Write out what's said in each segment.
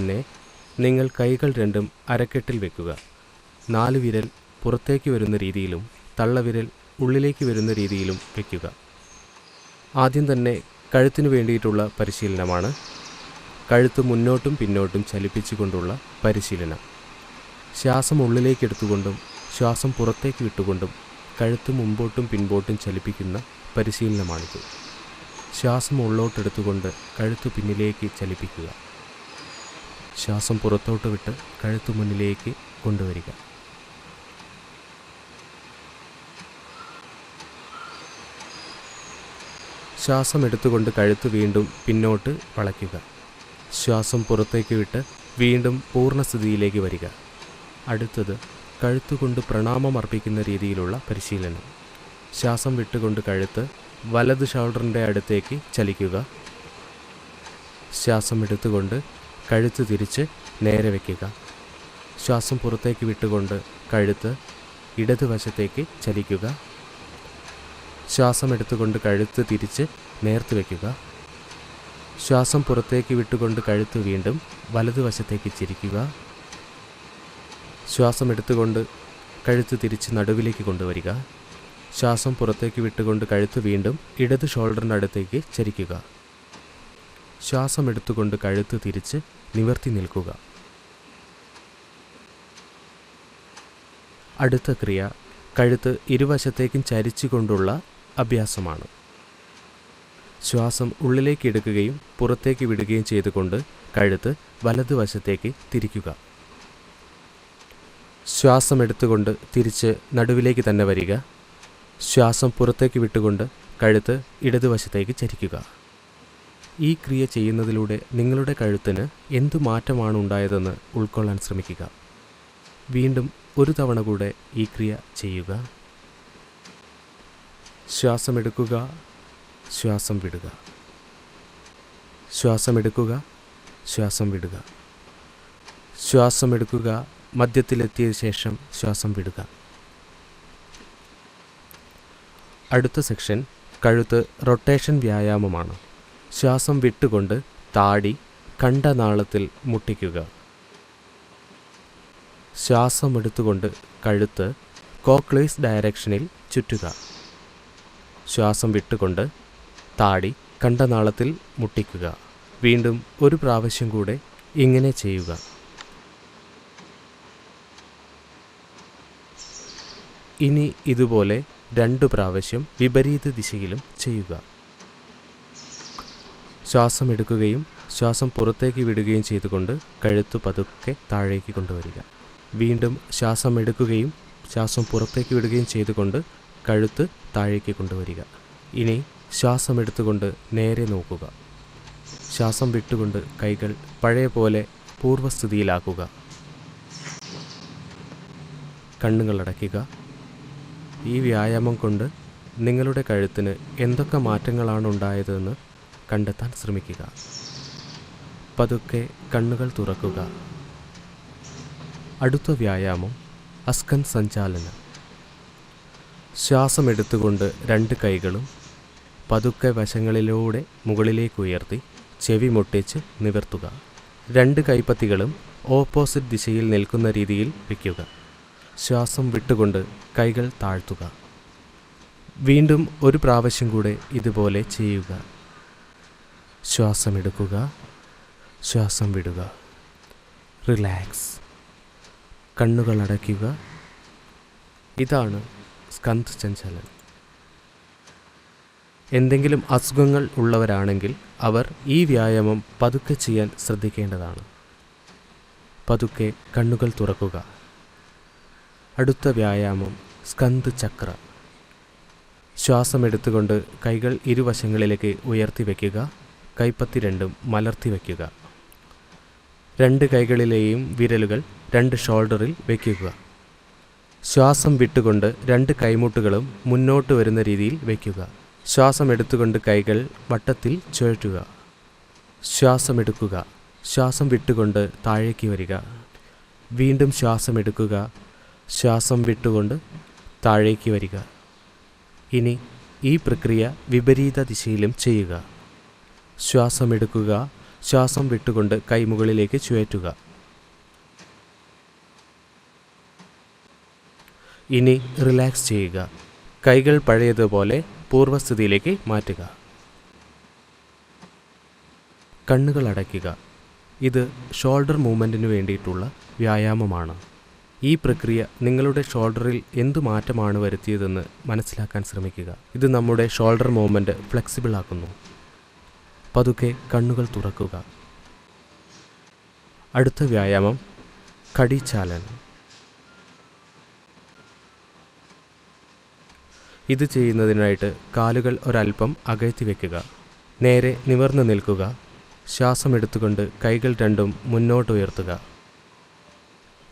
തന്നെ നിങ്ങൾ കൈകൾ രണ്ടും അരക്കെട്ടിൽ വെക്കുക. 4 വിരൽ പുറത്തേക്ക് വരുന്ന രീതിയിലും തള്ളവിരൽ ഉള്ളിലേക്ക് വരുന്ന രീതിയിലും വയ്ക്കുക. ആദ്യം തന്നെ കഴുത്തിനു വേണ്ടിയിട്ടുള്ള പരിശീലനമാണ്. കഴുത്ത് മുന്നോട്ടും പിന്നോട്ടും ചലിപ്പിച്ചുകൊണ്ടുള്ള പരിശീലനം. ശ്വാസം ഉള്ളിലേക്കെടുത്തുകൊണ്ടും ശ്വാസം പുറത്തേക്ക് വിട്ടുകൊണ്ടും കഴുത്ത് മുമ്പോട്ടും പിൻപോട്ടും ചലിപ്പിക്കുന്ന പരിശീലനമാണിത്. ശ്വാസം ഉള്ളോട്ടെടുത്തുകൊണ്ട് കഴുത്ത് പിന്നിലേക്ക് ചലിപ്പിക്കുക. ശ്വാസം പുറത്തോട്ട് വിട്ട് കഴുത്ത് മുന്നിലേക്ക് കൊണ്ടുവരിക. ശ്വാസം എടുത്തുകൊണ്ട് കഴുത്ത് വീണ്ടും പിന്നോട്ട് വളയ്ക്കുക. ശ്വാസം പുറത്തേക്ക് വിട്ട് വീണ്ടും പൂർണ്ണസ്ഥിതിയിലേക്ക് വരിക. അടുത്തത് കഴുത്തുകൊണ്ട് പ്രണാമം അർപ്പിക്കുന്ന രീതിയിലുള്ള പരിശീലനം. ശ്വാസം വിട്ടുകൊണ്ട് കഴുത്ത് വലത് ഷോൾഡറിൻ്റെ അടുത്തേക്ക് ചലിക്കുക. ശ്വാസം എടുത്തുകൊണ്ട് കഴുത്ത് തിരിച്ച് നേരെ വയ്ക്കുക. ശ്വാസം പുറത്തേക്ക് വിട്ടുകൊണ്ട് കഴുത്ത് ഇടതുവശത്തേക്ക് ചലിക്കുക. ശ്വാസം എടുത്തുകൊണ്ട് കഴുത്ത് തിരിച്ച് നേർത്ത് വയ്ക്കുക. ശ്വാസം പുറത്തേക്ക് വിട്ടുകൊണ്ട് കഴുത്ത് വീണ്ടും വലതുവശത്തേക്ക് ചിരിക്കുക. ശ്വാസം എടുത്തുകൊണ്ട് കഴുത്ത് തിരിച്ച് നടുവിലേക്ക് കൊണ്ടുവരിക. ശ്വാസം പുറത്തേക്ക് വിട്ടുകൊണ്ട് കഴുത്ത് വീണ്ടും ഇടത് ഷോൾഡറിൻ്റെ അടുത്തേക്ക് ചരിക്കുക. ശ്വാസം എടുത്തുകൊണ്ട് കഴുത്ത് തിരിച്ച് നിവർത്തി നിൽക്കുക. അടുത്ത ക്രിയ കഴുത്ത് ഇരുവശത്തേക്കും ചരിച്ചുകൊണ്ടുള്ള അഭ്യാസമാണ്. ശ്വാസം ഉള്ളിലേക്ക് എടുക്കുകയും പുറത്തേക്ക് വിടുകയും ചെയ്തുകൊണ്ട് കഴുത്ത് വലതുവശത്തേക്ക് തിരിക്കുക. ശ്വാസം എടുത്തുകൊണ്ട് തിരിച്ച് നടുവിലേക്ക് തന്നെ വരിക. ശ്വാസം പുറത്തേക്ക് വിട്ടുകൊണ്ട് കഴുത്ത് ഇടതുവശത്തേക്ക് ചരിക്കുക. ഈ ക്രിയ ചെയ്യുന്നതിലൂടെ നിങ്ങളുടെ കഴുത്തിന് എന്തു മാറ്റമാണ് ഉണ്ടായതെന്ന് ഉൾക്കൊള്ളാൻ ശ്രമിക്കുക. വീണ്ടും ഒരു തവണ കൂടെ ഈ ക്രിയ ചെയ്യുക. ശ്വാസം എടുക്കുക, ശ്വാസം വിടുക. ശ്വാസം എടുക്കുക, ശ്വാസം വിടുക. ശ്വാസം എടുക്കുക, മധ്യത്തിലെത്തിയ ശേഷം ശ്വാസം വിടുക. അടുത്ത സെക്ഷൻ കഴുത്ത് റൊട്ടേഷൻ വ്യായാമമാണ്. ശ്വാസം വിട്ടുകൊണ്ട് താടി കണ്ഠനാളത്തിൽ മുട്ടിക്കുക. ശ്വാസം എടുത്തുകൊണ്ട് കഴുത്ത് ക്ലോക്ക്വൈസ് ഡയറക്ഷനിൽ ചുറ്റുക. ശ്വാസം വിട്ടുകൊണ്ട് താടി കണ്ഠനാളത്തിൽ മുട്ടിക്കുക. വീണ്ടും ഒരു പ്രാവശ്യം കൂടെ ഇങ്ങനെ ചെയ്യുക. ഇനി ഇതുപോലെ 2 പ്രാവശ്യം വിപരീത ദിശയിലും ചെയ്യുക. ശ്വാസം എടുക്കുകയും ശ്വാസം പുറത്തേക്ക് വിടുകയും ചെയ്തുകൊണ്ട് കഴുത്ത് പതുക്കെ താഴേക്ക് കൊണ്ടുവരിക. വീണ്ടും ശ്വാസം എടുക്കുകയും ശ്വാസം പുറത്തേക്ക് വിടുകയും ചെയ്തുകൊണ്ട് കഴുത്ത് താഴേക്ക് കൊണ്ടുവരിക. ഇനി ശ്വാസം എടുത്തുകൊണ്ട് നേരെ നോക്കുക. ശ്വാസം വിട്ടുകൊണ്ട് കൈകൾ പഴയ പോലെ പൂർവ്വസ്ഥിതിയിലാക്കുക. കണ്ണുകൾ അടയ്ക്കുക. ഈ വ്യായാമം കൊണ്ട് നിങ്ങളുടെ കഴുത്തിന് എന്തൊക്കെ മാറ്റങ്ങളാണ് ഉണ്ടായതെന്ന് കണ്ടെത്താൻ ശ്രമിക്കുക. പതുക്കെ കണ്ണുകൾ തുറക്കുക. അടുത്ത വ്യായാമം അസ്കൻ സഞ്ചാലനം. ശ്വാസം എടുത്തുകൊണ്ട് 2 കൈകളും പതുക്കെ വശങ്ങളിലൂടെ മുകളിലേക്ക് ഉയർത്തി ചെവി മുട്ടിച്ച് നിവർത്തുക. 2 കൈപ്പത്തികളും ഓപ്പോസിറ്റ് ദിശയിൽ നിൽക്കുന്ന രീതിയിൽ വയ്ക്കുക. ശ്വാസം വിട്ടുകൊണ്ട് കൈകൾ താഴ്ത്തുക. വീണ്ടും ഒരു പ്രാവശ്യം കൂടെ ഇതുപോലെ ചെയ്യുക. ശ്വാസം എടുക്കുക, ശ്വാസം വിടുക. റിലാക്സ്. കണ്ണുകൾ അടയ്ക്കുക. ഇതാണ് സ്കന്ധ് ചഞ്ചലനം. എന്തെങ്കിലും അസുഖങ്ങൾ ഉള്ളവരാണെങ്കിൽ അവർ ഈ വ്യായാമം പതുക്കെ ചെയ്യാൻ ശ്രദ്ധിക്കേണ്ടതാണ്. പതുക്കെ കണ്ണുകൾ തുറക്കുക. അടുത്ത വ്യായാമം സ്കന്ധ് ചക്ര. ശ്വാസം എടുത്തുകൊണ്ട് കൈകൾ ഇരുവശങ്ങളിലേക്ക് ഉയർത്തി വയ്ക്കുക. കൈപ്പത്തി 2 മലർത്തി വയ്ക്കുക. 2 കൈകളിലെയും വിരലുകൾ 2 ഷോൾഡറിൽ വയ്ക്കുക. ശ്വാസം വിട്ടുകൊണ്ട് 2 കൈമുട്ടുകളും മുന്നോട്ട് വരുന്ന രീതിയിൽ വയ്ക്കുക. ശ്വാസം എടുത്തുകൊണ്ട് കൈകൾ വട്ടത്തിൽ ചുഴറ്റുക. ശ്വാസം എടുക്കുക. ശ്വാസം വിട്ടുകൊണ്ട് താഴേക്ക് വരിക. വീണ്ടും ശ്വാസം എടുക്കുക. ശ്വാസം വിട്ടുകൊണ്ട് താഴേക്ക് വരിക. ഇനി ഈ പ്രക്രിയ വിപരീത ദിശയിലും ചെയ്യുക. ശ്വാസം എടുക്കുക. ശ്വാസം വിട്ടുകൊണ്ട് കൈ മുകളിലേക്ക് ചുഴറ്റുക. ഇനി റിലാക്സ് ചെയ്യുക. കൈകൾ പഴയതുപോലെ പൂർവ്വസ്ഥിതിയിലേക്ക് മാറ്റുക. കണ്ണുകൾ അടയ്ക്കുക. ഇത് ഷോൾഡർ മൂവ്മെൻറ്റിന് വേണ്ടിയിട്ടുള്ള വ്യായാമമാണ്. ഈ പ്രക്രിയ നിങ്ങളുടെ ഷോൾഡറിൽ എന്തു മാറ്റമാണ് വരുത്തിയതെന്ന് മനസ്സിലാക്കാൻ ശ്രമിക്കുക. ഇത് നമ്മുടെ ഷോൾഡർ മൂവ്മെൻറ്റ് ഫ്ലെക്സിബിൾ ആക്കുന്നു. പതുക്കെ കണ്ണുകൾ തുറക്കുക. അടുത്ത വ്യായാമം ഖടി ചാലൻ. ഇത് ചെയ്യുന്നതിനായിട്ട് കാലുകൾ ഒരല്പം അകറ്റി വയ്ക്കുക. നേരെ നിവർന്നു നിൽക്കുക. ശ്വാസം എടുത്തുകൊണ്ട് കൈകൾ രണ്ടും മുന്നോട്ട് ഉയർത്തുക.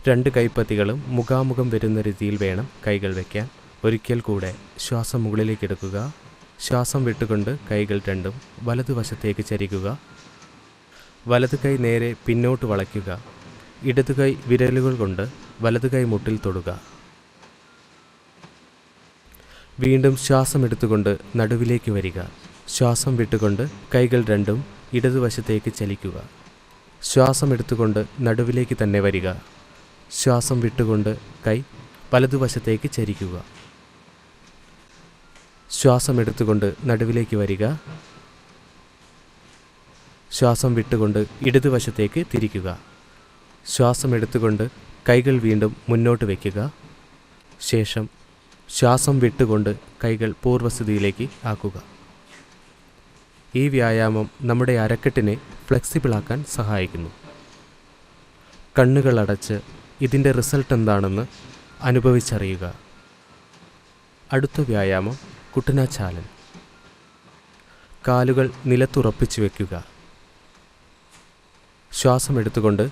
രണ്ട് കൈപ്പത്തികളും മുഖാമുഖം വരുന്ന രീതിയിൽ വേണം കൈകൾ വയ്ക്കാൻ. ഒരിക്കൽ കൂടെ ശ്വാസം മുകളിലേക്ക് എടുക്കുക. ശ്വാസം വിട്ടുകൊണ്ട് കൈകൾ രണ്ടും വലതുവശത്തേക്ക് ചരിക്കുക. വലതു കൈ നേരെ പിന്നോട്ട് വളയ്ക്കുക. ഇടതു കൈ വിരലുകൾ കൊണ്ട് വലതു കൈ മുട്ടിൽ തൊടുക. വീണ്ടും ശ്വാസം എടുത്തുകൊണ്ട് നടുവിലേക്ക് വരിക. ശ്വാസം വിട്ടുകൊണ്ട് കൈകൾ രണ്ടും ഇടതുവശത്തേക്ക് ചലിക്കുക. ശ്വാസം എടുത്തുകൊണ്ട് നടുവിലേക്ക് തന്നെ വരിക. ശ്വാസം വിട്ടുകൊണ്ട് കൈ വലതുവശത്തേക്ക് ചരിക്കുക. ശ്വാസം എടുത്തുകൊണ്ട് നടുവിലേക്ക് വരിക. ശ്വാസം വിട്ടുകൊണ്ട് ഇടതുവശത്തേക്ക് തിരിക്കുക. ശ്വാസം എടുത്തുകൊണ്ട് കൈകൾ വീണ്ടും മുന്നോട്ട് വയ്ക്കുക. ശേഷം ശ്വാസം വിട്ടുകൊണ്ട് കൈകൾ പൂർവ്വസ്ഥിതിയിലേക്ക് ആക്കുക. ഈ വ്യായാമം നമ്മുടെ അരക്കെട്ടിനെ ഫ്ലെക്സിബിളാക്കാൻ സഹായിക്കുന്നു. കണ്ണുകൾ അടച്ച് ഇതിൻ്റെ റിസൾട്ട് എന്താണെന്ന് അനുഭവിച്ചറിയുക. അടുത്ത വ്യായാമം കുട്ടന ചാലൻ. കാലുകൾ നിലത്തുറപ്പിച്ചു വയ്ക്കുക. ശ്വാസം എടുത്തുകൊണ്ട്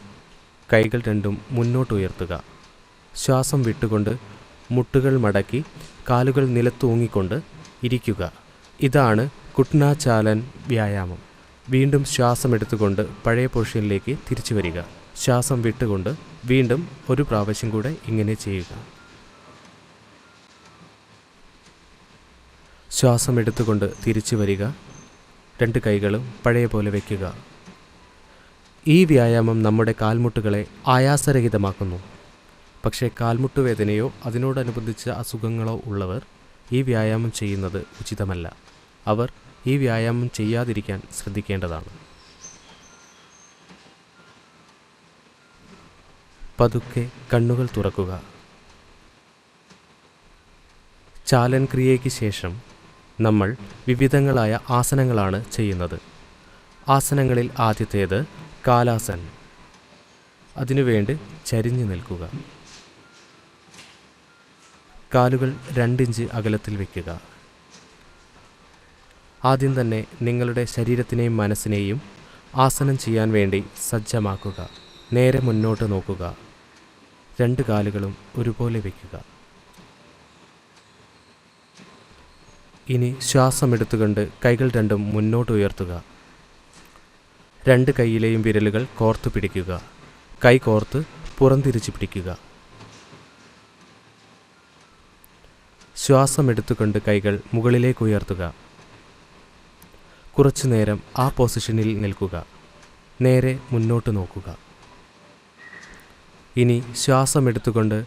കൈകൾ രണ്ടും മുന്നോട്ട് ഉയർത്തുക. ശ്വാസം വിട്ടുകൊണ്ട് മുട്ടുകൾ മടക്കി കാലുകൾ നിലത്തൂങ്ങിക്കൊണ്ട് ഇരിക്കുക. ഇതാണ് കുട്ടന ചാലൻ വ്യായാമം. വീണ്ടും ശ്വാസം എടുത്തുകൊണ്ട് പഴയ പൊസിഷനിലേക്ക് തിരിച്ചു വരിക. ശ്വാസം വിട്ടുകൊണ്ട് വീണ്ടും ഒരു പ്രാവശ്യം കൂടെ ഇങ്ങനെ ചെയ്യുക. ശ്വാസം എടുത്തുകൊണ്ട് തിരിച്ചു വരിക. രണ്ട് കൈകളും പഴയ പോലെ വയ്ക്കുക. ഈ വ്യായാമം നമ്മുടെ കാൽമുട്ടുകളെ ആയാസരഹിതമാക്കുന്നു. പക്ഷേ കാൽമുട്ടുവേദനയോ അതിനോടനുബന്ധിച്ച അസുഖങ്ങളോ ഉള്ളവർ ഈ വ്യായാമം ചെയ്യുന്നത് ഉചിതമല്ല. അവർ ഈ വ്യായാമം ചെയ്യാതിരിക്കാൻ ശ്രദ്ധിക്കേണ്ടതാണ്. പതുക്കെ കണ്ണുകൾ തുറക്കുക. ചാലൻ ക്രിയയ്ക്ക് ശേഷം നമ്മൾ വിവിധങ്ങളായ ആസനങ്ങളാണ് ചെയ്യുന്നത്. ആസനങ്ങളിൽ ആദ്യത്തേത് കാലാസൻ. അതിനുവേണ്ടി ചരിഞ്ഞു നിൽക്കുക. കാലുകൾ 2 ഇഞ്ച് അകലത്തിൽ വയ്ക്കുക. ആദ്യം തന്നെ നിങ്ങളുടെ ശരീരത്തിനെയും മനസ്സിനെയും ആസനം ചെയ്യാൻ വേണ്ടി സജ്ജമാക്കുക. നേരെ മുന്നോട്ട് നോക്കുക. 2 കാലുകളും ഒരുപോലെ വയ്ക്കുക. ഇനി ശ്വാസം എടുത്തുകൊണ്ട് കൈകൾ രണ്ടും മുന്നോട്ട് ഉയർത്തുക. 2 കൈയിലെയും വിരലുകൾ കോർത്തു പിടിക്കുക. കൈ കോർത്ത് പുറംതിരിച്ച് പിടിക്കുക. ശ്വാസം എടുത്തുകൊണ്ട് കൈകൾ മുകളിലേക്ക് ഉയർത്തുക. കുറച്ചു നേരം ആ പൊസിഷനിൽ നിൽക്കുക. നേരെ മുന്നോട്ട് നോക്കുക. ഇനി ശ്വാസം എടുത്തുകൊണ്ട്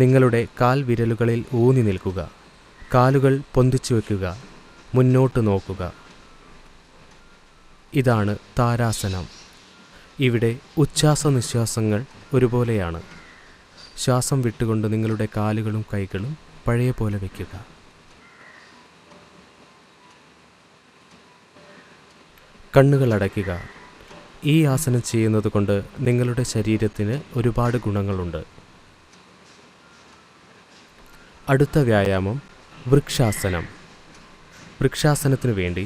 നിങ്ങളുടെ കാൽ വിരലുകളിൽ ഊന്നി നിൽക്കുക. കാലുകൾ പൊന്തിച്ചു വയ്ക്കുക. മുന്നോട്ട് നോക്കുക. ഇതാണ് താരാസനം. ഇവിടെ ഉച്ഛ്വാസ നിശ്വാസങ്ങൾ ഒരുപോലെയാണ്. ശ്വാസം വിട്ടുകൊണ്ട് നിങ്ങളുടെ കാലുകളും കൈകളും പഴയ പോലെ വയ്ക്കുക. കണ്ണുകൾ അടയ്ക്കുക. ഈ ആസനം ചെയ്യുന്നത് കൊണ്ട് നിങ്ങളുടെ ശരീരത്തിന് ഒരുപാട് ഗുണങ്ങളുണ്ട്. അടുത്ത വ്യായാമം വൃക്ഷാസനം. വൃക്ഷാസനത്തിനു വേണ്ടി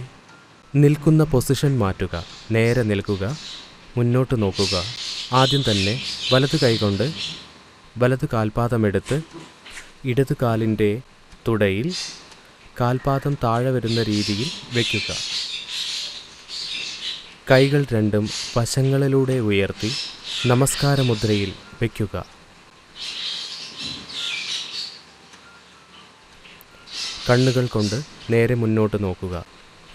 നിൽക്കുന്ന പൊസിഷൻ മാറ്റുക. നേരെ നിൽക്കുക. മുന്നോട്ട് നോക്കുക. ആദ്യം തന്നെ വലത് കൈകൊണ്ട് വലത് കാൽപാദമെടുത്ത് ഇടത് കാലിൻ്റെ തുടയിൽ കാൽപാദം താഴെ വരുന്ന രീതിയിൽ വയ്ക്കുക. കൈകൾ രണ്ടും വശങ്ങളിലൂടെ ഉയർത്തി നമസ്കാരമുദ്രയിൽ വയ്ക്കുക. കണ്ണുകൾ കൊണ്ട് നേരെ മുന്നോട്ട് നോക്കുക.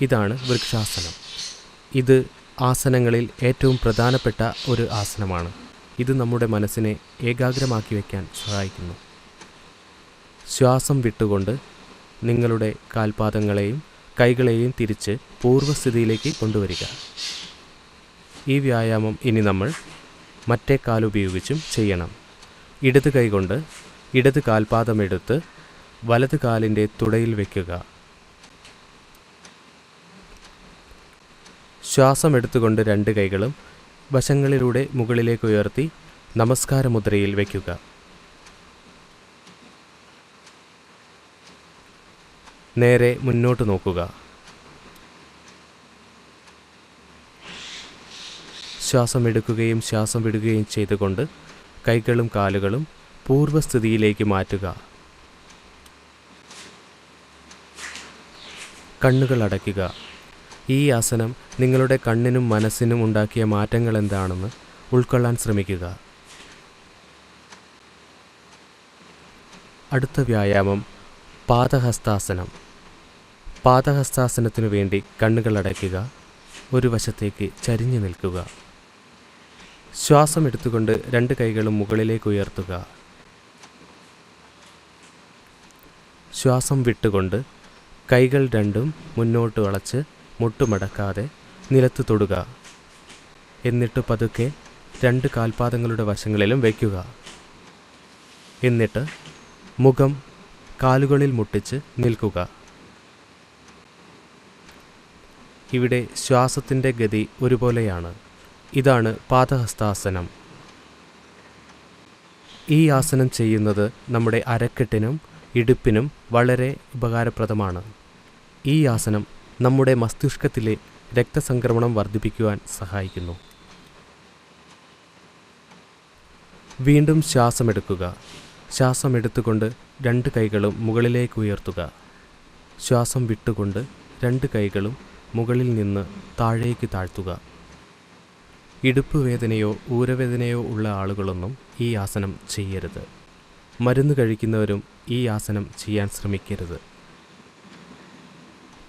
ഇതാണ് വൃക്ഷാസനം. ഇത് ആസനങ്ങളിൽ ഏറ്റവും പ്രധാനപ്പെട്ട ഒരു ആസനമാണ്. ഇത് നമ്മുടെ മനസ്സിനെ ഏകാഗ്രമാക്കി വയ്ക്കാൻ സഹായിക്കുന്നു. ശ്വാസം വിട്ടുകൊണ്ട് നിങ്ങളുടെ കാൽപാദങ്ങളെയും കൈകളെയും തിരിച്ച് പൂർവ്വസ്ഥിതിയിലേക്ക് കൊണ്ടുവരിക. ഈ വ്യായാമം ഇനി നമ്മൾ മറ്റേ കാലുപയോഗിച്ചും ചെയ്യണം. ഇടത് കൈകൊണ്ട് ഇടത് കാൽപാദമെടുത്ത് വലത് കാലിൻ്റെ തുടയിൽ വയ്ക്കുക. ശ്വാസം എടുത്തുകൊണ്ട് രണ്ട് കൈകളും വശങ്ങളിലൂടെ മുകളിലേക്ക് ഉയർത്തി നമസ്കാര മുദ്രയിൽ വയ്ക്കുക. നേരെ മുന്നോട്ട് നോക്കുക. ശ്വാസം എടുക്കുകയും ശ്വാസം വിടുകയും ചെയ്തുകൊണ്ട് കൈകളും കാലുകളും പൂർവ്വസ്ഥിതിയിലേക്ക് മാറ്റുക. കണ്ണുകൾ അടയ്ക്കുക. ഈ ആസനം നിങ്ങളുടെ കണ്ണിനും മനസ്സിനും ഉണ്ടാക്കിയ മാറ്റങ്ങൾ എന്താണെന്ന് ഉൾക്കൊള്ളാൻ ശ്രമിക്കുക. അടുത്ത വ്യായാമം പാദഹസ്താസനം. പാദഹസ്താസനത്തിനു വേണ്ടി കണ്ണുകൾ അടയ്ക്കുക. ഒരു വശത്തേക്ക് ചരിഞ്ഞു നിൽക്കുക. ശ്വാസം എടുത്തുകൊണ്ട് രണ്ട് കൈകളും മുകളിലേക്ക് ഉയർത്തുക. ശ്വാസം വിട്ടുകൊണ്ട് കൈകൾ രണ്ടും മുന്നോട്ട് വളച്ച് മുട്ടുമടക്കാതെ നിലത്ത് തൊടുക. എന്നിട്ട് പതുക്കെ രണ്ട് കാൽപാദങ്ങളുടെ വശങ്ങളിലും വയ്ക്കുക. എന്നിട്ട് മുഖം കാലുകളിൽ മുട്ടിച്ച് നിൽക്കുക. ഇവിടെ ശ്വാസത്തിൻ്റെ ഗതി ഒരുപോലെയാണ്. ഇതാണ് പാദഹസ്താസനം. ഈ ആസനം ചെയ്യുന്നത് നമ്മുടെ അരക്കെട്ടിനും ഇടുപ്പിനും വളരെ ഉപകാരപ്രദമാണ്. ഈ ആസനം നമ്മുടെ മസ്തിഷ്കത്തിലെ രക്തസംക്രമണം വർദ്ധിപ്പിക്കുവാൻ സഹായിക്കുന്നു. വീണ്ടും ശ്വാസമെടുക്കുക. ശ്വാസം എടുത്തുകൊണ്ട് രണ്ട് കൈകളും മുകളിലേക്ക് ഉയർത്തുക. ശ്വാസം വിട്ടുകൊണ്ട് രണ്ട് കൈകളും മുകളിൽ നിന്ന് താഴേക്ക് താഴ്ത്തുക. ഇടുപ്പ് വേദനയോ ഊരവേദനയോ ഉള്ള ആളുകളൊന്നും ഈ ആസനം ചെയ്യരുത്. മരുന്ന് കഴിക്കുന്നവരും ഈ ആസനം ചെയ്യാൻ ശ്രമിക്കരുത്.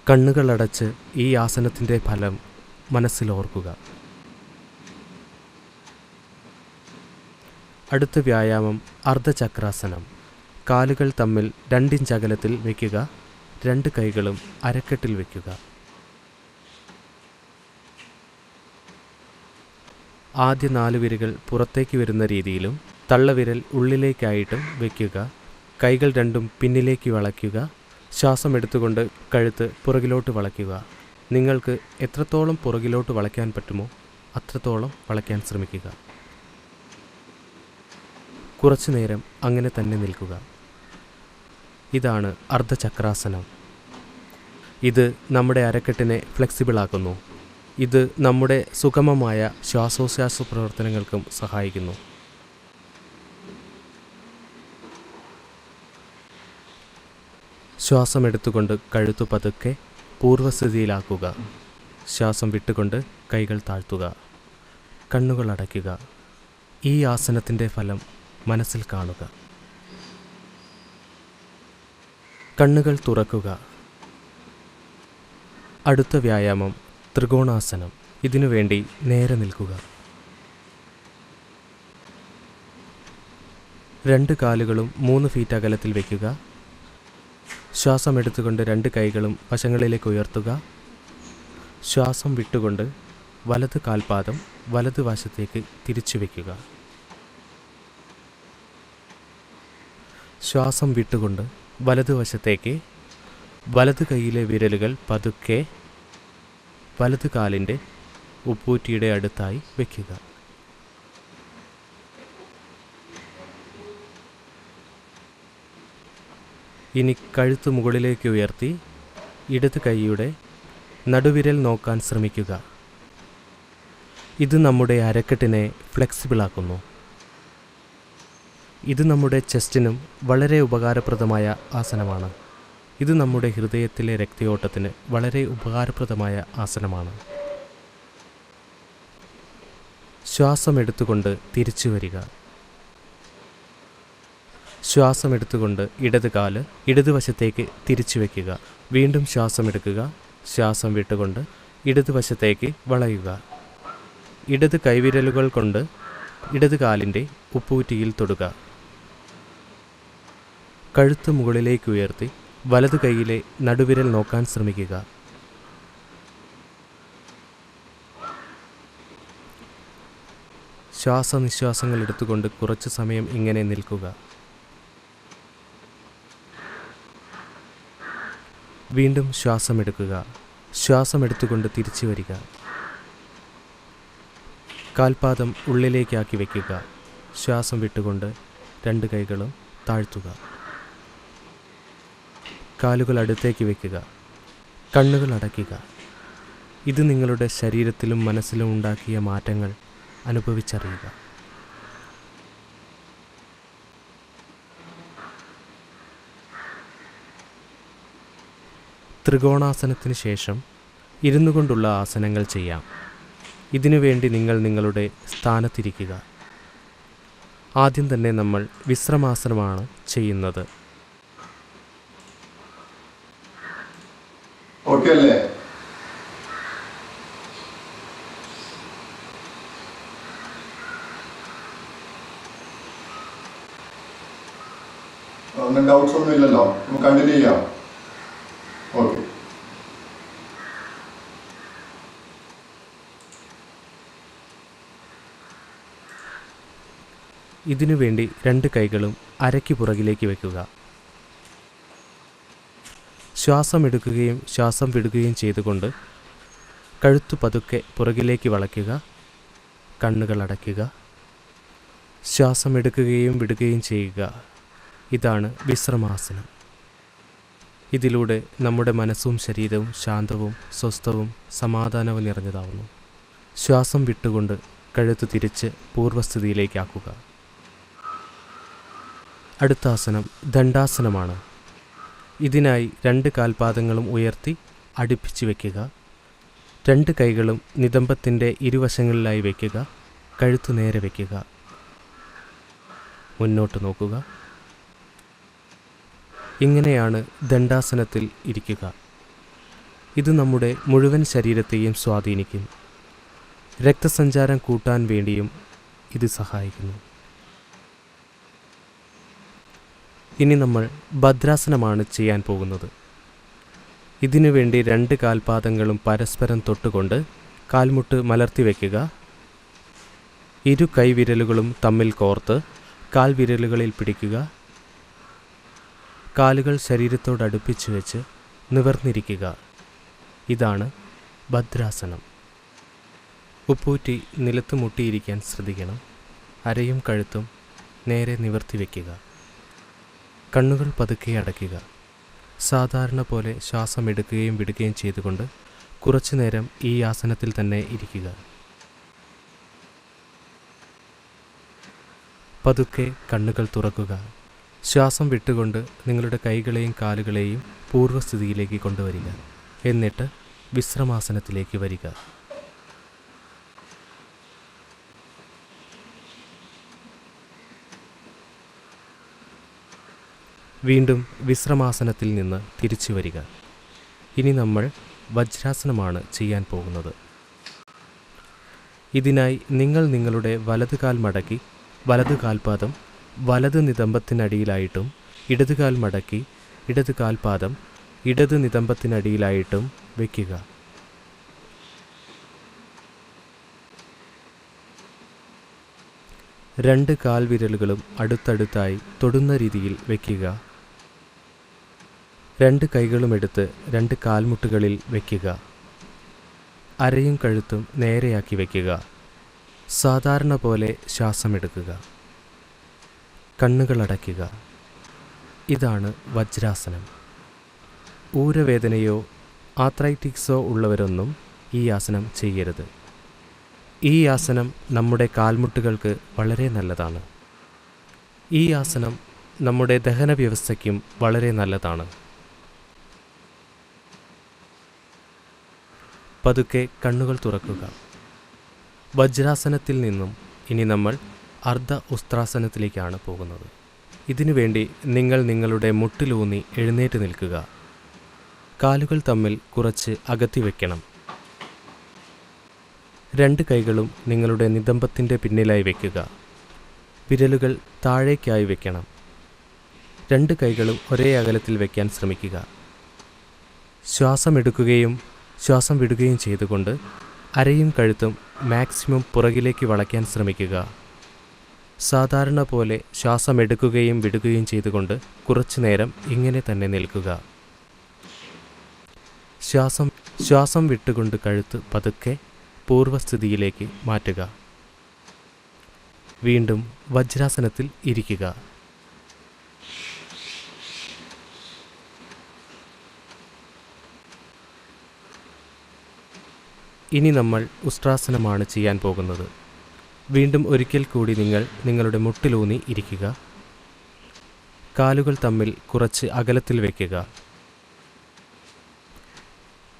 കണ്ണുകളടച്ച് ഈ ആസനത്തിൻ്റെ ഫലം മനസ്സിലോർക്കുക. അടുത്ത വ്യായാമം അർദ്ധചക്രാസനം. കാലുകൾ തമ്മിൽ 2 ഇഞ്ച് അകലത്തിൽ വയ്ക്കുക. രണ്ട് കൈകളും അരക്കെട്ടിൽ വയ്ക്കുക. ആദ്യ 4 വിരലുകൾ പുറത്തേക്ക് വരുന്ന രീതിയിലും തള്ളവിരൽ ഉള്ളിലേക്കായിട്ടും വയ്ക്കുക. കൈകൾ രണ്ടും പിന്നിലേക്ക് വളയ്ക്കുക. ശ്വാസം എടുത്തുകൊണ്ട് കഴുത്ത് പുറകിലോട്ട് വളയ്ക്കുക. നിങ്ങൾക്ക് എത്രത്തോളം പുറകിലോട്ട് വളയ്ക്കാൻ പറ്റുമോ അത്രത്തോളം വളയ്ക്കാൻ ശ്രമിക്കുക. കുറച്ചു നേരം അങ്ങനെ തന്നെ നിൽക്കുക. ഇതാണ് അർദ്ധചക്രാസനം. ഇത് നമ്മുടെ അരക്കെട്ടിനെ ഫ്ലെക്സിബിളാക്കുന്നു. ഇത് നമ്മുടെ സുഗമമായ ശ്വാസോച്ഛ്വാസ പ്രവർത്തനങ്ങൾക്കും സഹായിക്കുന്നു. ശ്വാസം എടുത്തുകൊണ്ട് കഴുത്തു പതുക്കെ പൂർവ്വസ്ഥിതിയിലാക്കുക. ശ്വാസം വിട്ടുകൊണ്ട് കൈകൾ താഴ്ത്തുക. കണ്ണുകൾ അടയ്ക്കുക. ഈ ആസനത്തിൻ്റെ ഫലം മനസ്സിൽ കാണുക. കണ്ണുകൾ തുറക്കുക. അടുത്ത വ്യായാമം ത്രികോണാസനം. ഇതിനുവേണ്ടി നേരെ നിൽക്കുക. രണ്ട് കാലുകളും 3 ഫീറ്റ് അകലത്തിൽ വയ്ക്കുക. ശ്വാസം എടുത്തുകൊണ്ട് രണ്ട് കൈകളും വശങ്ങളിലേക്ക് ഉയർത്തുക. ശ്വാസം വിട്ടുകൊണ്ട് വലത് കാൽപാദം വലത് വശത്തേക്ക് തിരിച്ചു വയ്ക്കുക. ശ്വാസം വിട്ടുകൊണ്ട് വലതുവശത്തേക്ക് വലത് കൈയിലെ വിരലുകൾ പതുക്കെ വലത് കാലിൻ്റെ ഉപ്പൂറ്റിയുടെ അടുത്തായി വയ്ക്കുക. ഇനി കഴുത്ത് മുകളിലേക്ക് ഉയർത്തി ഇടത് കൈയുടെ നടുവിരൽ നോക്കാൻ ശ്രമിക്കുക. ഇത് നമ്മുടെ അരക്കെട്ടിനെ ഫ്ലെക്സിബിളാക്കുന്നു. ഇത് നമ്മുടെ ചെസ്റ്റിനും വളരെ ഉപകാരപ്രദമായ ആസനമാണ്. ഇത് നമ്മുടെ ഹൃദയത്തിലെ രക്തയോട്ടത്തിന് വളരെ ഉപകാരപ്രദമായ ആസനമാണ്. ശ്വാസം എടുത്തുകൊണ്ട് തിരിച്ചു വരിക. ശ്വാസം എടുത്തുകൊണ്ട് ഇടത് കാല് ഇടതുവശത്തേക്ക് തിരിച്ചു വയ്ക്കുക. വീണ്ടും ശ്വാസം എടുക്കുക. ശ്വാസം വിട്ടുകൊണ്ട് ഇടതുവശത്തേക്ക് വളയുക. ഇടത് കൈവിരലുകൾ കൊണ്ട് ഇടത് കാലിൻ്റെ ഉപ്പൂറ്റിയിൽ തൊടുക. കഴുത്ത് മുകളിലേക്ക് ഉയർത്തി വലത് കൈയിലെ നടുവിരൽ നോക്കാൻ ശ്രമിക്കുക. ശ്വാസനിശ്വാസങ്ങൾ എടുത്തുകൊണ്ട് കുറച്ച് സമയം ഇങ്ങനെ നിൽക്കുക. വീണ്ടും ശ്വാസമെടുക്കുക. ശ്വാസമെടുത്തുകൊണ്ട് തിരിച്ചു വരിക. കാൽപാദം ഉള്ളിലേക്കാക്കി വയ്ക്കുക. ശ്വാസം വിട്ടുകൊണ്ട് 2 കൈകളും താഴ്ത്തുക. കാലുകൾ അടുത്തേക്ക് വയ്ക്കുക. കണ്ണുകൾ അടയ്ക്കുക. ഇത് നിങ്ങളുടെ ശരീരത്തിലും മനസ്സിലും ഉണ്ടാക്കിയ മാറ്റങ്ങൾ അനുഭവിച്ചറിയുക. ത്രികോണാസനത്തിന് ശേഷം ഇരുന്നു കൊണ്ടുള്ള ആസനങ്ങൾ ചെയ്യാം. ഇതിനുവേണ്ടി നിങ്ങൾ നിങ്ങളുടെ സ്ഥാനത്തിരിക്കുക. ആദ്യം തന്നെ നമ്മൾ വിശ്രമാസനമാണ് ചെയ്യുന്നത്. ഓക്കേ അല്ലേ? ഡൗട്ട്സ് ഒന്നും ഇല്ലല്ലോ, നമുക്ക് കണ്ടിന്യൂ ചെയ്യാം. ഓക്കെ. ഇതിനുവേണ്ടി 2 കൈകളും അരയ്ക്ക് പുറകിലേക്ക് വയ്ക്കുക. ശ്വാസം എടുക്കുകയും ശ്വാസം വിടുകയും ചെയ്തുകൊണ്ട് കഴുത്തു പതുക്കെ പുറകിലേക്ക് വളയ്ക്കുക. കണ്ണുകൾ അടയ്ക്കുക. ശ്വാസം എടുക്കുകയും വിടുകയും ചെയ്യുക. ഇതാണ് വിശ്രമാസനം. ഇതിലൂടെ നമ്മുടെ മനസ്സും ശരീരവും ശാന്തവും സ്വസ്ഥവും സമാധാനവും നിറഞ്ഞതാവുന്നു. ശ്വാസം വിട്ടുകൊണ്ട് കഴുത്ത് തിരിച്ച് പൂർവ്വസ്ഥിതിയിലേക്കാക്കുക. അടുത്ത ആസനം ദണ്ഡാസനമാണ്. ഇതിനായി 2 കാൽപാദങ്ങളും ഉയർത്തി അടുപ്പിച്ച് വയ്ക്കുക. 2 കൈകളും നിതംബത്തിൻ്റെ ഇരുവശങ്ങളിലായി വയ്ക്കുക. കഴുത്ത് നേരെ വയ്ക്കുക. മുന്നോട്ട് നോക്കുക. ഇങ്ങനെയാണ് ദണ്ഡാസനത്തിൽ ഇരിക്കുക. ഇത് നമ്മുടെ മുഴുവൻ ശരീരത്തെയും സ്വാധീനിക്കും. രക്തസഞ്ചാരം കൂട്ടാൻ വേണ്ടിയും ഇത് സഹായിക്കുന്നു. ഇനി നമ്മൾ ഭദ്രാസനമാണ് ചെയ്യാൻ പോകുന്നത്. ഇതിനു വേണ്ടി 2 കാൽപാദങ്ങളും പരസ്പരം തൊട്ടുകൊണ്ട് കാൽമുട്ട് മലർത്തി വയ്ക്കുക. ഇരു കൈവിരലുകളും തമ്മിൽ കോർത്ത് കാൽവിരലുകളിൽ പിടിക്കുക. കാലുകൾ ശരീരത്തോടടുപ്പിച്ച് വെച്ച് നിവർന്നിരിക്കുക. ഇതാണ് ഭദ്രാസനം. ഉപ്പൂറ്റി നിലത്ത് മുട്ടിയിരിക്കാൻ ശ്രദ്ധിക്കണം. അരയും കഴുത്തും നേരെ നിവർത്തി വയ്ക്കുക. കണ്ണുകൾ പതുക്കെ അടയ്ക്കുക. സാധാരണ പോലെ ശ്വാസം എടുക്കുകയും വിടുകയും ചെയ്തുകൊണ്ട് കുറച്ചു നേരം ഈ ആസനത്തിൽ തന്നെ ഇരിക്കുക. പതുക്കെ കണ്ണുകൾ തുറക്കുക. ശ്വാസം വിട്ടുകൊണ്ട് നിങ്ങളുടെ കൈകളെയും കാലുകളെയും പൂർവ്വസ്ഥിതിയിലേക്ക് കൊണ്ടുവരിക. എന്നിട്ട് വിശ്രമാസനത്തിലേക്ക് വരിക. വീണ്ടും വിശ്രമാസനത്തിൽ നിന്ന് തിരിച്ചു വരിക. ഇനി നമ്മൾ വജ്രാസനമാണ് ചെയ്യാൻ പോകുന്നത്. ഇതിനായി നിങ്ങൾ നിങ്ങളുടെ വലത് കാൽ മടക്കി വലത് കാൽപാദം വലത് നിതംബത്തിനടിയിലായിട്ടും ഇടത് കാൽ മടക്കി ഇടത് കാൽപാദം ഇടത് നിതംബത്തിനടിയിലായിട്ടും വയ്ക്കുക. രണ്ട് കാൽവിരലുകളും അടുത്തടുത്തായി തൊടുന്ന രീതിയിൽ വയ്ക്കുക. 2 കൈകളും എടുത്ത് 2 കാൽമുട്ടുകളിൽ വയ്ക്കുക. അരയും കഴുത്തും നേരെയാക്കി വയ്ക്കുക. സാധാരണ പോലെ ശ്വാസമെടുക്കുക. കണ്ണുകൾ അടയ്ക്കുക. ഇതാണ് വജ്രാസനം. ഊരവേദനയോ ആത്രൈറ്റിക്സോ ഉള്ളവരൊന്നും ഈ ആസനം ചെയ്യരുത്. ഈ ആസനം നമ്മുടെ കാൽമുട്ടുകൾക്ക് വളരെ നല്ലതാണ്. ഈ ആസനം നമ്മുടെ ദഹന വ്യവസ്ഥയ്ക്കും വളരെ നല്ലതാണ്. പതുക്കെ കണ്ണുകൾ തുറക്കുക. വജ്രാസനത്തിൽ നിന്നും ഇനി നമ്മൾ അർദ്ധ ഉസ്ത്രാസനത്തിലേക്കാണ് പോകുന്നത്. ഇതിനുവേണ്ടി നിങ്ങൾ നിങ്ങളുടെ മുട്ടിലൂന്നി എഴുന്നേറ്റ് നിൽക്കുക. കാലുകൾ തമ്മിൽ കുറച്ച് അകത്തി വയ്ക്കണം. രണ്ട് കൈകളും നിങ്ങളുടെ നിതംബത്തിൻ്റെ പിന്നിലായി വയ്ക്കുക. വിരലുകൾ താഴേക്കായി വയ്ക്കണം. രണ്ട് കൈകളും ഒരേ അകലത്തിൽ വയ്ക്കാൻ ശ്രമിക്കുക. ശ്വാസം എടുക്കുകയും ശ്വാസം വിടുകയും ചെയ്തുകൊണ്ട് അരയും കഴുത്തും മാക്സിമം പുറകിലേക്ക് വളയ്ക്കാൻ ശ്രമിക്കുക. സാധാരണ പോലെ ശ്വാസം എടുക്കുകയും വിടുകയും ചെയ്തുകൊണ്ട് കുറച്ചു നേരം ഇങ്ങനെ തന്നെ നിൽക്കുക. ശ്വാസം വിട്ടുകൊണ്ട് കഴുത്ത് പതുക്കെ പൂർവ്വസ്ഥിതിയിലേക്ക് മാറ്റുക. വീണ്ടും വജ്രാസനത്തിൽ ഇരിക്കുക. ഇനി നമ്മൾ ഉസ്ട്രാസനമാണ് ചെയ്യാൻ പോകുന്നത്. വീണ്ടും ഒരിക്കൽ കൂടി നിങ്ങൾ നിങ്ങളുടെ മുട്ടിലൂന്നി ഇരിക്കുക. കാലുകൾ തമ്മിൽ കുറച്ച് അകലത്തിൽ വയ്ക്കുക.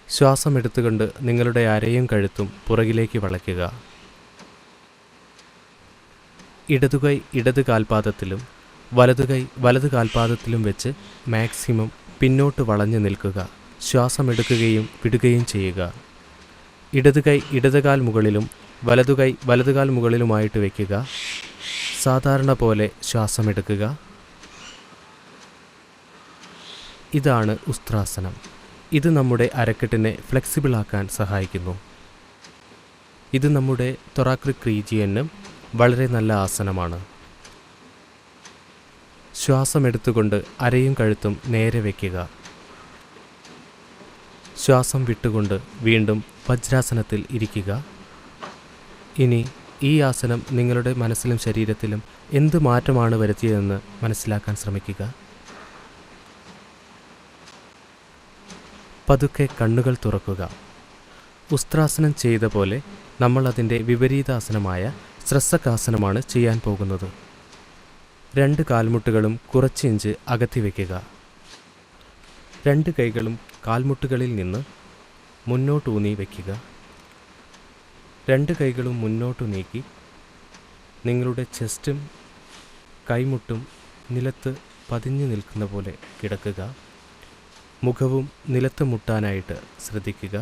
ശ്വാസം എടുത്തുകൊണ്ട് നിങ്ങളുടെ അരയും കഴുത്തും പുറകിലേക്ക് വളയ്ക്കുക. ഇടതുകൈ ഇടത് കാൽപാദത്തിലും വലതുകൈ വലത് കാൽപാദത്തിലും വെച്ച് മാക്സിമം പിന്നോട്ട് വളഞ്ഞു നിൽക്കുക. ശ്വാസം എടുക്കുകയും വിടുകയും ചെയ്യുക. ഇടതുകൈ ഇടതുകാൽ മുകളിലും വലതുകൈ വലതുകാൽ മുകളിലുമായിട്ട് വയ്ക്കുക. സാധാരണ പോലെ ശ്വാസം എടുക്കുക. ഇതാണ് ഉസ്ട്രാസനം. ഇത് നമ്മുടെ അരക്കെട്ടിനെ ഫ്ലെക്സിബിളാക്കാൻ സഹായിക്കുന്നു. ഇത് നമ്മുടെ തൊറാക്കിക് റീജിയനും വളരെ നല്ല ആസനമാണ്. ശ്വാസം എടുത്തുകൊണ്ട് അരയും കഴുത്തും നേരെ വയ്ക്കുക. ശ്വാസം വിട്ടുകൊണ്ട് വീണ്ടും വജ്രാസനത്തിൽ ഇരിക്കുക. ഇനി ഈ ആസനം നിങ്ങളുടെ മനസ്സിലും ശരീരത്തിലും എന്ത് മാറ്റമാണ് വരുത്തിയതെന്ന് മനസ്സിലാക്കാൻ ശ്രമിക്കുക. പതുക്കെ കണ്ണുകൾ തുറക്കുക. ഉസ്ട്രാസനം ചെയ്ത പോലെ നമ്മൾ അതിൻ്റെ വിപരീതാസനമായ സ്രസ്സകാസനമാണ് ചെയ്യാൻ പോകുന്നത്. രണ്ട് കാൽമുട്ടുകളും കുറച്ച് ഇഞ്ച് അകത്തി വയ്ക്കുക. രണ്ട് കൈകളും കാൽമുട്ടുകളിൽ നിന്ന് മുന്നോട്ടൂന്നി വയ്ക്കുക. രണ്ട് കൈകളും മുന്നോട്ടു നീക്കി നിങ്ങളുടെ ചെസ്റ്റും കൈമുട്ടും നിലത്ത് പതിഞ്ഞു നിൽക്കുന്ന പോലെ കിടക്കുക. മുഖവും നിലത്ത് മുട്ടാനായിട്ട് ശ്രദ്ധിക്കുക.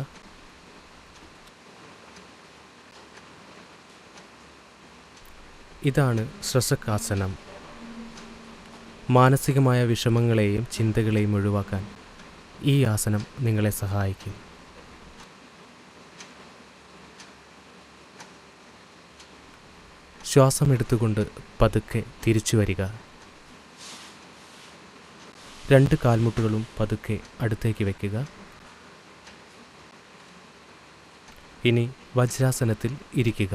ഇതാണ് സ്രസ്സകാസനം. മാനസികമായ വിഷമങ്ങളെയും ചിന്തകളെയും ഒഴിവാക്കാൻ ഈ ആസനം നിങ്ങളെ സഹായിക്കും. ശ്വാസം എടുത്തുകൊണ്ട് പതുക്കെ തിരിച്ചു വരിക. രണ്ട് കാൽമുട്ടുകളും പതുക്കെ അടുത്തേക്ക് വയ്ക്കുക. ഇനി വജ്രാസനത്തിൽ ഇരിക്കുക.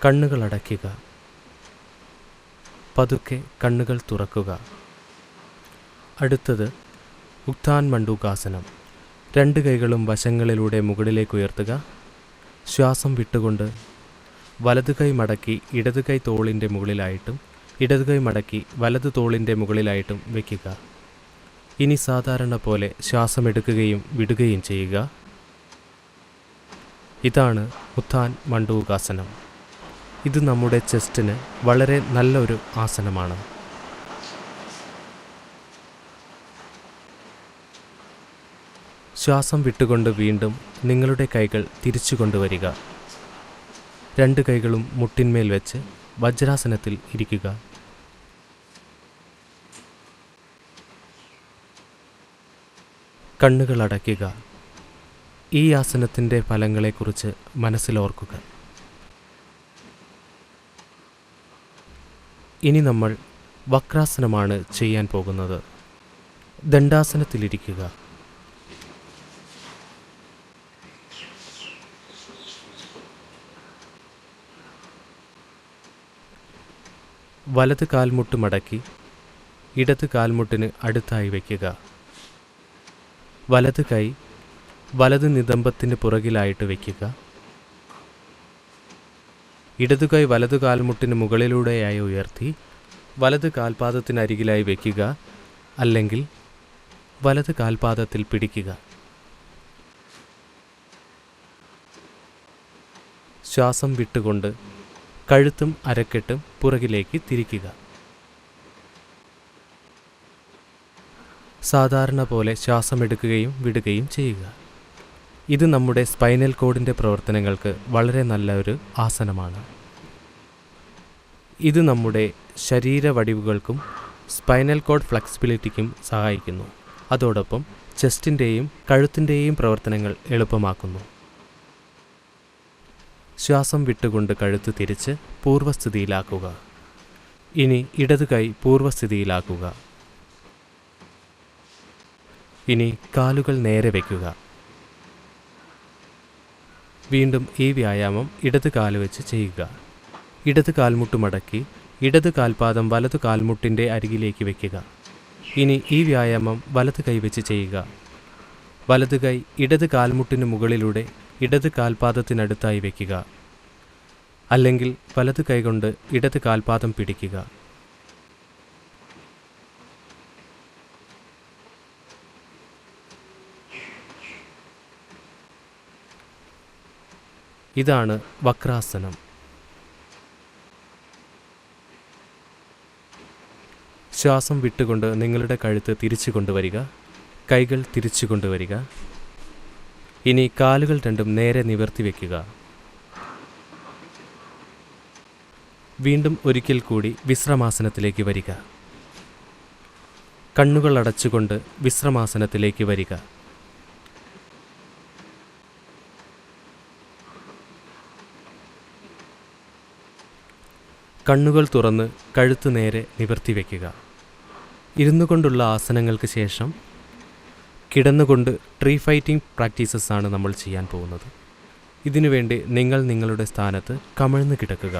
കണ്ണുകൾ അടയ്ക്കുക. പതുക്കെ കണ്ണുകൾ തുറക്കുക. അടുത്തത് ഉത്ഥാൻ മണ്ഡൂകാസനം. രണ്ട് കൈകളും വശങ്ങളിലൂടെ മുകളിലേക്ക് ഉയർത്തുക. ശ്വാസം വിട്ടുകൊണ്ട് വലതു കൈ മടക്കി ഇടതു കൈ തോളിൻ്റെ മുകളിലായിട്ടും ഇടതു കൈ മടക്കി വലതു തോളിൻ്റെ മുകളിലായിട്ടും വയ്ക്കുക. ഇനി സാധാരണ പോലെ ശ്വാസം എടുക്കുകയും വിടുകയും ചെയ്യുക. ഇതാണ് ഉത്ഥാൻ മണ്ഡൂകാസനം. ഇത് നമ്മുടെ ചെസ്റ്റിന് വളരെ നല്ലൊരു ആസനമാണ്. ശ്വാസം വിട്ടുകൊണ്ട് വീണ്ടും നിങ്ങളുടെ കൈകൾ തിരിച്ചു കൊണ്ടുവരിക. രണ്ട് കൈകളും മുട്ടിന്മേൽ വെച്ച് വജ്രാസനത്തിൽ ഇരിക്കുക. കണ്ണുകൾ അടയ്ക്കുക. ഈ ആസനത്തിൻ്റെ ഫലങ്ങളെക്കുറിച്ച് മനസ്സിലോർക്കുക. ഇനി നമ്മൾ വക്രാസനമാണ് ചെയ്യാൻ പോകുന്നത്. ദണ്ഡാസനത്തിലിരിക്കുക. വലത് കാൽമുട്ട് മടക്കി ഇടത് കാൽമുട്ടിന് അടുത്തായി വയ്ക്കുക. വലത് കൈ വലത് നിതംബത്തിന് പുറകിലായിട്ട് വയ്ക്കുക. ഇടതു കൈ വലതു കാൽമുട്ടിന് മുകളിലൂടെയായി ഉയർത്തി വലത് കാൽപാദത്തിനരികിലായി വയ്ക്കുക. അല്ലെങ്കിൽ വലത് കാൽപാദത്തിൽ പിടിക്കുക. ശ്വാസം വിട്ടുകൊണ്ട് കഴുത്തും അരക്കെട്ടും പുറകിലേക്ക് തിരിക്കുക. സാധാരണ പോലെ ശ്വാസമെടുക്കുകയും വിടുകയും ചെയ്യുക. ഇത് നമ്മുടെ സ്പൈനൽ കോഡിൻ്റെ പ്രവർത്തനങ്ങൾക്ക് വളരെ നല്ല ഒരു ആസനമാണ്. ഇത് നമ്മുടെ ശരീരവടിവുകൾക്കും സ്പൈനൽ കോഡ് ഫ്ലെക്സിബിലിറ്റിക്കും സഹായിക്കുന്നു. അതോടൊപ്പം ചെസ്റ്റിൻ്റെയും കഴുത്തിൻ്റെയും പ്രവർത്തനങ്ങൾ എളുപ്പമാക്കുന്നു. ശ്വാസം വിട്ടുകൊണ്ട് കഴുത്ത് തിരിച്ച് പൂർവ്വസ്ഥിതിയിലാക്കുക. ഇനി ഇടത് കൈ പൂർവ്വസ്ഥിതിയിലാക്കുക. ഇനി കാലുകൾ നേരെ വയ്ക്കുക. വീണ്ടും ഈ വ്യായാമം ഇടത് കാല് വെച്ച് ചെയ്യുക. ഇടത് കാൽമുട്ട് മടക്കി ഇടത് കാൽപാദം വലതു കാൽമുട്ടിൻ്റെ അരികിലേക്ക് വയ്ക്കുക. ഇനി ഈ വ്യായാമം വലത് കൈ വെച്ച് ചെയ്യുക. വലത് കൈ ഇടത് കാൽമുട്ടിന് മുകളിലൂടെ ഇടത് കാൽപാദത്തിനടുത്തായി വയ്ക്കുക. അല്ലെങ്കിൽ വലത് കൈ കൊണ്ട് ഇടത് കാൽപാദം പിടിക്കുക. ഇതാണ് വക്രാസനം. ശ്വാസം വിട്ടുകൊണ്ട് നിങ്ങളുടെ കഴുത്ത് തിരിച്ചു കൊണ്ടുവരിക. കൈകൾ തിരിച്ചു കൊണ്ടുവരിക. ഇനി കാലുകൾ രണ്ടും നേരെ നിവർത്തി വയ്ക്കുക. വീണ്ടും ഒരിക്കൽ കൂടി വിശ്രമാസനത്തിലേക്ക് വരിക. കണ്ണുകൾ അടച്ചുകൊണ്ട് വിശ്രമാസനത്തിലേക്ക് വരിക. കണ്ണുകൾ തുറന്ന് കഴുത്ത് നേരെ നിവർത്തി വയ്ക്കുക. ഇരുന്നു കൊണ്ടുള്ള ആസനങ്ങൾക്ക് ശേഷം കിടന്നുകൊണ്ട് ട്രീ ഫൈറ്റിംഗ് പ്രാക്ടീസസ് ആണ് നമ്മൾ ചെയ്യാൻ പോകുന്നത്. ഇതിനുവേണ്ടി നിങ്ങൾ നിങ്ങളുടെ സ്ഥാനത്ത് കമിഴ്ന്ന് കിടക്കുക.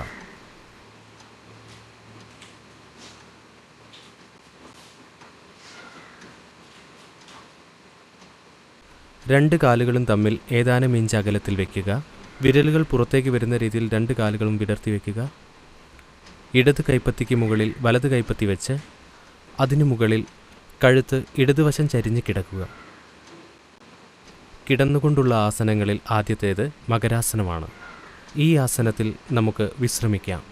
രണ്ട് കാലുകളും തമ്മിൽ ഏതാനും ഇഞ്ച് അകലത്തിൽ വയ്ക്കുക. വിരലുകൾ പുറത്തേക്ക് വരുന്ന രീതിയിൽ രണ്ട് കാലുകളും വിടർത്തി വയ്ക്കുക. ഇടത് കൈപ്പത്തിക്ക് മുകളിൽ വലത് കൈപ്പത്തി വെച്ച് അതിനു മുകളിൽ കഴുത്ത് ഇടതുവശം ചരിഞ്ഞ് കിടക്കുക. കിടന്നുകൊണ്ടുള്ള ആസനങ്ങളിൽ ആദ്യത്തേത് മകരാസനമാണ്. ഈ ആസനത്തിൽ നമുക്ക് വിശ്രമിക്കാം.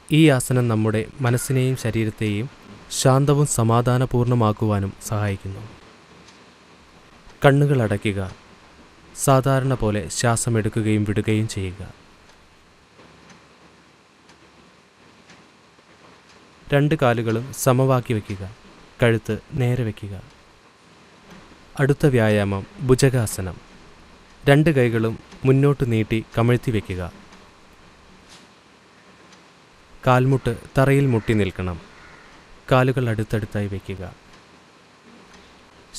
ഈ ആസനം നമ്മുടെ മനസ്സിനെയും ശരീരത്തെയും ശാന്തവും സമാധാനപൂർണ്ണമാക്കുവാനും സഹായിക്കുന്നു. കണ്ണുകൾ അടയ്ക്കുക. സാധാരണ പോലെ ശ്വാസം എടുക്കുകയും വിടുകയും ചെയ്യുക. രണ്ട് കാലുകളും സമവാക്കി വയ്ക്കുക. കഴുത്ത് നേരെ വയ്ക്കുക. അടുത്ത വ്യായാമം ഭുജഗാസനം. രണ്ട് കൈകളും മുന്നോട്ട് നീട്ടി കമഴ്ത്തി വയ്ക്കുക. കാൽമുട്ട് തറയിൽ മുട്ടി നിൽക്കണം. കാലുകൾ അടുത്തടുത്തായി വയ്ക്കുക.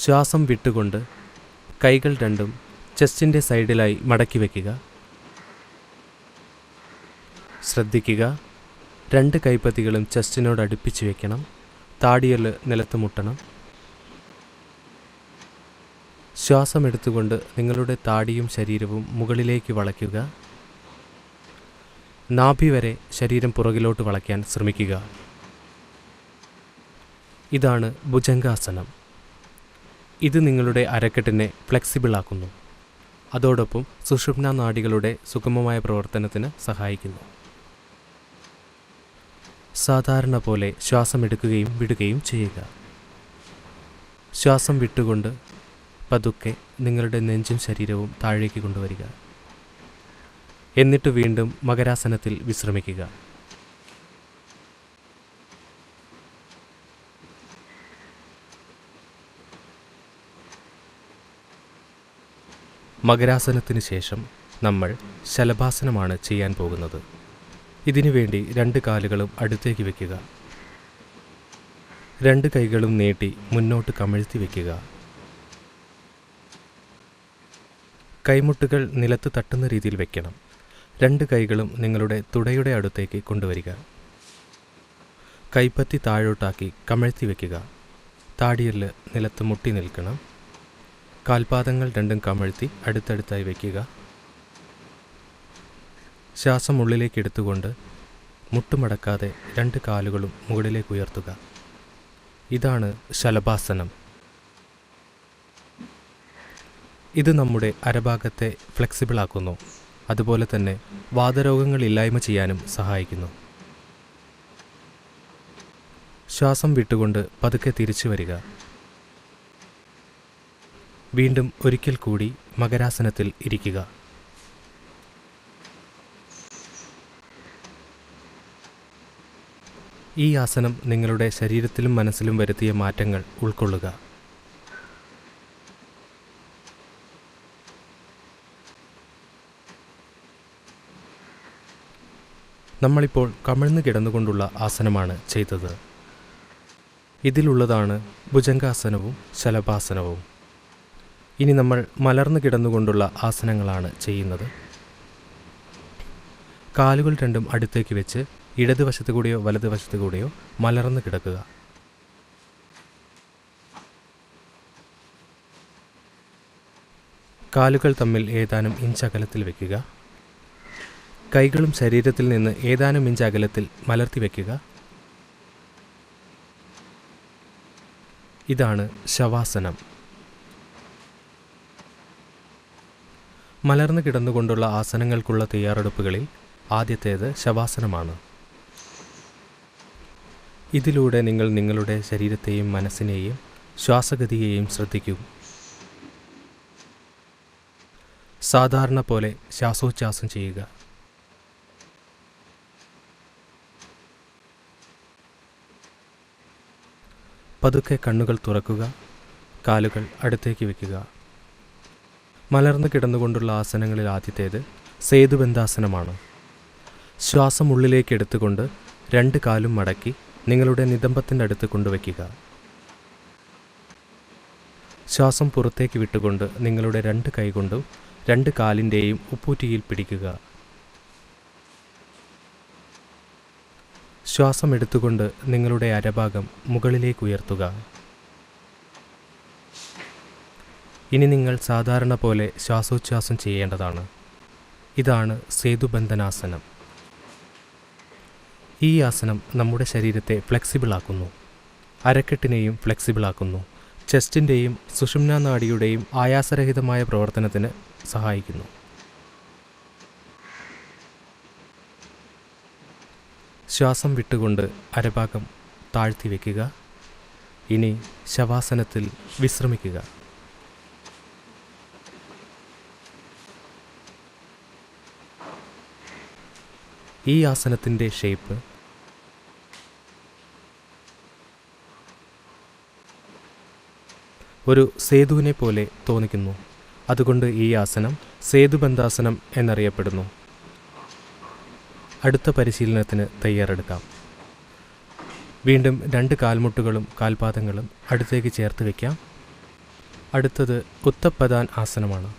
ശ്വാസം വിട്ടുകൊണ്ട് കൈകൾ രണ്ടും ചെസ്റ്റിൻ്റെ സൈഡിലായി മടക്കി വയ്ക്കുക. ശ്രദ്ധിക്കുക, രണ്ട് കൈപ്പത്തികളും ചെസ്റ്റിനോട് അടുപ്പിച്ച് വയ്ക്കണം. താടിയല് നിലത്ത് മുട്ടണം. ശ്വാസം എടുത്തുകൊണ്ട് നിങ്ങളുടെ താടിയും ശരീരവും മുകളിലേക്ക് വളയ്ക്കുക. നാഭി വരെ ശരീരം പുറകിലോട്ട് വളയ്ക്കാൻ ശ്രമിക്കുക. ഇതാണ് ഭുജംഗാസനം. ഇത് നിങ്ങളുടെ അരക്കെട്ടിനെ ഫ്ലെക്സിബിൾ ആക്കുന്നു. അതോടൊപ്പം സുഷുമ്നാ നാഡികളുടെ സുഗമമായ പ്രവർത്തനത്തിന് സഹായിക്കുന്നു. സാധാരണ പോലെ ശ്വാസം എടുക്കുകയും വിടുകയും ചെയ്യുക. ശ്വാസം വിട്ടുകൊണ്ട് പതുക്കെ നിങ്ങളുടെ നെഞ്ചും ശരീരവും താഴേക്ക് കൊണ്ടുവരിക. എന്നിട്ട് വീണ്ടും മകരാസനത്തിൽ വിശ്രമിക്കുക. മകരാസനത്തിന് ശേഷം നമ്മൾ ശലഭാസനമാണ് ചെയ്യാൻ പോകുന്നത്. ഇതിനുവേണ്ടി രണ്ട് കാലുകളും അടുത്തേക്ക് വയ്ക്കുക. രണ്ട് കൈകളും നീട്ടി മുന്നോട്ട് കമഴ്ത്തി വയ്ക്കുക. കൈമുട്ടുകൾ നിലത്ത് തട്ടുന്ന രീതിയിൽ വയ്ക്കണം. രണ്ട് കൈകളും നിങ്ങളുടെ തുടയുടെ അടുത്തേക്ക് കൊണ്ടുവരിക. കൈപ്പത്തി താഴോട്ടാക്കി കമഴ്ത്തി വയ്ക്കുക. താടിയിൽ നിലത്ത് മുട്ടി നിൽക്കണം. കാൽപാദങ്ങൾ രണ്ടും കമഴ്ത്തി അടുത്തടുത്തായി വയ്ക്കുക. ശ്വാസം ഉള്ളിലേക്ക് എടുത്തുകൊണ്ട് മുട്ടുമടക്കാതെ രണ്ട് കാലുകളും മുകളിലേക്ക് ഉയർത്തുക. ഇതാണ് ശലഭാസനം. ഇത് നമ്മുടെ അരഭാഗത്തെ ഫ്ലെക്സിബിൾ ആക്കുന്നു. അതുപോലെ തന്നെ വാതരോഗങ്ങൾ ഇല്ലായ്മ ചെയ്യാനും സഹായിക്കുന്നു. ശ്വാസം വിട്ടുകൊണ്ട് പതുക്കെ തിരിച്ചു വരിക. വീണ്ടും ഒരിക്കൽ കൂടി മകരാസനത്തിൽ ഇരിക്കുക. ഈ ആസനം നിങ്ങളുടെ ശരീരത്തിലും മനസ്സിലും വരുത്തിയ മാറ്റങ്ങൾ ഉൾക്കൊള്ളുക. നമ്മളിപ്പോൾ കമിഴ്ന്നു കിടന്നുകൊണ്ടുള്ള ആസനമാണ് ചെയ്തത്. ഇതിലുള്ളതാണ് ഭുജംഗാസനവും ശലഭാസനവും. ഇനി നമ്മൾ മലർന്നു കിടന്നുകൊണ്ടുള്ള ആസനങ്ങളാണ് ചെയ്യുന്നത്. കാലുകൾ രണ്ടും അടുത്തേക്ക് വെച്ച് ഇടതുവശത്തു കൂടെയോ വലതുവശത്തു കൂടെയോ മലർന്നു കിടക്കുക. കാലുകൾ തമ്മിൽ ഏതാനും ഇഞ്ച് അകലത്തിൽ വയ്ക്കുക. കൈകളും ശരീരത്തിൽ നിന്ന് ഏതാനും ഇഞ്ച് അകലത്തിൽ മലർത്തി വയ്ക്കുക. ഇതാണ് ശവാസനം. മലർന്നു കിടന്നുകൊണ്ടുള്ള ആസനങ്ങൾക്കുള്ള തയ്യാറെടുപ്പുകളിൽ ആദ്യത്തേത് ശവാസനമാണ്. ഇതിലൂടെ നിങ്ങൾ നിങ്ങളുടെ ശരീരത്തെയും മനസ്സിനെയും ശ്വാസഗതിയെയും ശ്രദ്ധിക്കൂ. സാധാരണ പോലെ ശ്വാസോച്ഛ്വാസം ചെയ്യുക. പതുക്കെ കണ്ണുകൾ തുറക്കുക. കാലുകൾ അടുത്തേക്ക് വയ്ക്കുക. മലർന്നു കിടന്നുകൊണ്ടുള്ള ആസനങ്ങളിൽ ആദ്യത്തേത് സേതുബന്ധാസനമാണ്. ശ്വാസം ഉള്ളിലേക്ക് എടുത്തുകൊണ്ട് 2 കാലും മടക്കി നിങ്ങളുടെ നിതംബത്തിൻ്റെ അടുത്ത് കൊണ്ടുവയ്ക്കുക. ശ്വാസം പുറത്തേക്ക് വിട്ടുകൊണ്ട് നിങ്ങളുടെ 2 കൈകൊണ്ടും 2 കാലിൻ്റെയും ഉപ്പൂറ്റിയിൽ പിടിക്കുക. ശ്വാസം എടുത്തുകൊണ്ട് നിങ്ങളുടെ അരഭാഗം മുകളിലേക്ക് ഉയർത്തുക. ഇനി നിങ്ങൾ സാധാരണ പോലെ ശ്വാസോച്ഛ്വാസം ചെയ്യേണ്ടതാണ്. ഇതാണ് സേതുബന്ധനാസനം. ഈ ആസനം നമ്മുടെ ശരീരത്തെ ഫ്ലെക്സിബിളാക്കുന്നു. അരക്കെട്ടിനെയും ഫ്ലെക്സിബിളാക്കുന്നു. ചെസ്റ്റിൻ്റെയും സുഷുമ്നാ നാഡിയുടെയും ആയാസരഹിതമായ പ്രവർത്തനത്തിന് സഹായിക്കുന്നു. ശ്വാസം വിട്ടുകൊണ്ട് അരഭാഗം താഴ്ത്തി വയ്ക്കുക. ഇനി ശവാസനത്തിൽ വിശ്രമിക്കുക. ഈ ആസനത്തിൻ്റെ ഷേപ്പ് ഒരു സേതുവിനെ പോലെ തോന്നിക്കുന്നു. അതുകൊണ്ട് ഈ ആസനം സേതുബന്ധാസനം എന്നറിയപ്പെടുന്നു. അടുത്ത പരിശീലനത്തിന് തയ്യാറെടുക്കാം. വീണ്ടും 2 കാൽമുട്ടുകളും കാൽപാദങ്ങളും അടുത്തേക്ക് ചേർത്ത് വയ്ക്കാം. അടുത്തത് ഉത്തപ്പദാൻ ആസനമാണ്.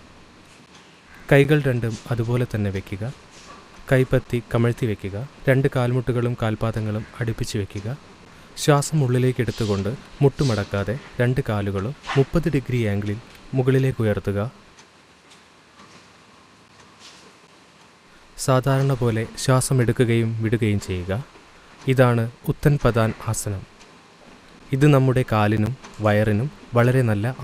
കൈകൾ രണ്ടും അതുപോലെ തന്നെ വയ്ക്കുക. കൈപ്പത്തി കമഴ്ത്തി വയ്ക്കുക. 2 കാൽമുട്ടുകളും കാൽപാദങ്ങളും അടുപ്പിച്ച് വയ്ക്കുക. ശ്വാസം ഉള്ളിലേക്ക് എടുത്തുകൊണ്ട് മുട്ടുമടക്കാതെ 2 കാലുകളും 30 ഡിഗ്രി ആംഗിളിൽ മുകളിലേക്ക് ഉയർത്തുക. സാധാരണ പോലെ ശ്വാസം എടുക്കുകയും വിടുകയും ചെയ്യുക. ഇതാണ് ഉത്തൻപദാൻ ആസനം. ഇത് നമ്മുടെ കാലിനും വയറിനും വളരെ നല്ല